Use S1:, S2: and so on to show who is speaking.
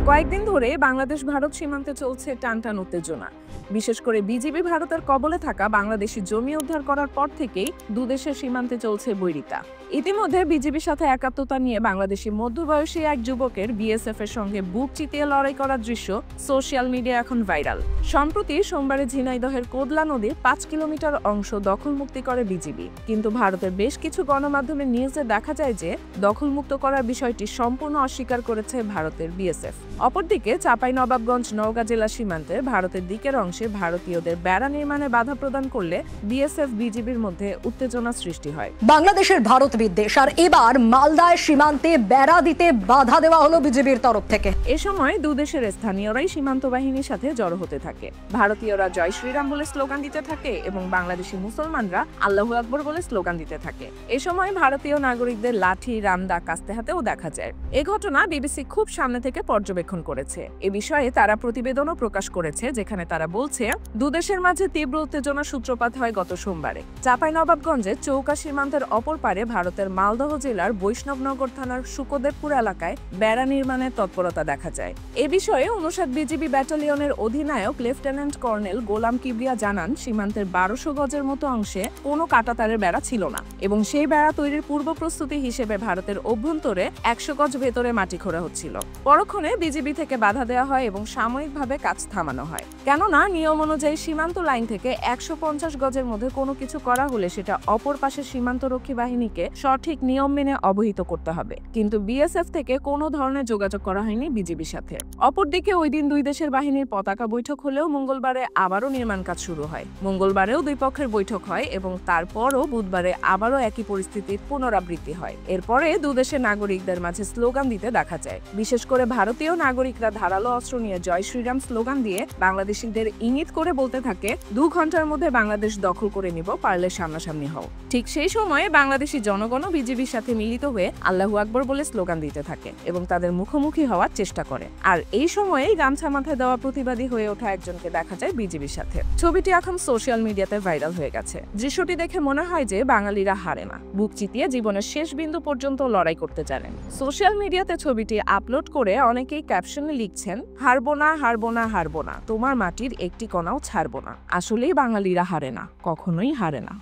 S1: কয়েকদিন ধরে বাংলাদেশ ভারত সীমান্তে চলছে টানটান উত্তেজনা। বিশেষ করে বিজিবি ভারতের কবলে থাকা বাংলাদেশি জমি উদ্ধার করার পর থেকেই দুদেশের সীমান্তে চলছে বৈরিতা। ইতিমধ্যে বিজিবির সাথে একাত্মতা নিয়ে বাংলাদেশি মধ্যবয়সী এক যুবকের বিএসএফ এর সঙ্গে বুক চিতিয়ে লড়াই করার দৃশ্য সোশ্যাল মিডিয়া এখন ভাইরাল। সম্প্রতি সোমবারে ঝিনাইদহের কোদলা নদীর ৫ কিলোমিটার অংশ দখলমুক্তি করে বিজিবি, কিন্তু ভারতের বেশ কিছু গণমাধ্যমের নিউজে দেখা যায় যে দখলমুক্ত করার বিষয়টি সম্পূর্ণ অস্বীকার করেছে ভারতের বিএসএফ। অপরদিকে চাঁপাইনবাবগঞ্জ নওগাঁ জেলা সীমান্তে ভারতের দিকের অংশে ভারতীয়দের বেড়া নির্মাণে বাধা প্রদান করলে বিএসএফ বিজিবির মধ্যে উত্তেজনা সৃষ্টি হয়।
S2: বাংলাদেশের ভারত বিদ্বেষ, আর এবার মালদায় সীমান্তে বেড়া দিতে বাধা দেওয়া হলো বিজিবির তরফ থেকে।
S1: এ সময় দুদেশের স্থানীয়রাই সীমান্ত বাহিনীর সাথে জড়ো হতে থাকে। ভারতীয়রা জয় শ্রীরাম বলে স্লোগান দিতে থাকে এবং বাংলাদেশি মুসলমানরা আল্লাহু আকবর বলে স্লোগান দিতে থাকে। এ সময় ভারতীয় নাগরিকদের লাঠি রামদা কাস্তে হাতেও দেখা যায়। এ ঘটনা বিবিসি খুব সামনে থেকে পর্যবেক্ষণ করেছে। এ বিষয়ে তারা প্রতিবেদনও প্রকাশ করেছে, যেখানে তারা বলছে দুদেশের মাঝে তীব্র উত্তেজনা সূত্রপাত হয় গত সোমবারে। চাঁপাইনবাবগঞ্জের চৌকা সীমান্তের অপর পারে ভারতের মালদহ জেলার বৈষ্ণবনগর থানার সুকদেবপুর এলাকায় বেড়া নির্মাণের তৎপরতা দেখা যায়। এ বিষয়ে ৫৯ বিজিবি ব্যাটালিয়নের অধিনায়ক লেফটেন্যান্ট কর্নেল গোলাম কিবরিয়া জানান, সীমান্তের ১২০০ গজের মতো অংশে কোনো কাঁটাতারের বেড়া ছিল না এবং সেই বেড়া তৈরির পূর্ব প্রস্তুতি হিসেবে ভারতের অভ্যন্তরে ১০০ গজ ভেতরে মাটি খোঁড়া হচ্ছিল। পরক্ষণে বিজিবি থেকে বাধা দেওয়া হয় এবং সাময়িকভাবে কাজ থামানো হয়, কেননা নিয়ম অনুযায়ী সীমান্ত লাইন থেকে ১৫০ গজের মধ্যে কোনো কিছু করা হলে সেটা অপর পাশের সীমান্তরক্ষী বাহিনীকে সঠিক নিয়ম মেনে অবহিত করতে হবে। কিন্তু বিএসএফ থেকে কোনো ধরনের যোগাযোগ করা হয়নি বিজিবির সাথে। অপরদিকে ওই দিন দুই দেশের বাহিনীর পতাকা বৈঠক হলেও মঙ্গলবারে আবারও নির্মাণ কাজ শুরু হয়। মঙ্গলবারেও দুই পক্ষের বৈঠক হয় এবং তারপরও বুধবারে আবারও একই পরিস্থিতির পুনরাবৃত্তি হয়। এরপরে দুদেশের নাগরিকদের মাঝে স্লোগান দিতে দেখা যায়। বিশেষ করে ভারতীয় নাগরিকরা ধারালো অস্ত্র নিয়ে জয় শ্রীরাম স্লোগান দিয়ে বাংলাদেশিদের ইঙ্গিত করে বলতে থাকে, ২ ঘন্টার মধ্যে বাংলাদেশ দখল করে নিব, পারলে সামনাসামনি হও। ঠিক সেই সময়ে বাংলাদেশি জনগণও বিজিবির সাথে মিলিত হয়ে আল্লাহু আকবর বলে স্লোগান দিতে থাকে এবং তাদের মুখোমুখি হওয়ার চেষ্টা করে। আর এই সময়েই গামছা মাথায় দেওয়া প্রতিবাদী হয়ে ওঠা একজনকে দেখা যায় বিজিবির সাথে। ছবিটি এখন সোশ্যাল মিডিয়াতে ভাইরাল হয়ে গেছে। দৃশ্যটি দেখে মনে হয় যে বাঙালিরা হারে না, বুক চিতিয়ে জীবনের শেষ বিন্দু পর্যন্ত লড়াই করতে জানেন। সোশ্যাল মিডিয়াতে ছবিটি আপলোড করে অনেকেই ক্যাপশনে লিখছেন, হারবো না, হারবো না, হারবো না, তোমার মাটির একটি কণাও ছাড়বো না। আসলেই বাঙালিরা হারে না, কখনোই হারে না।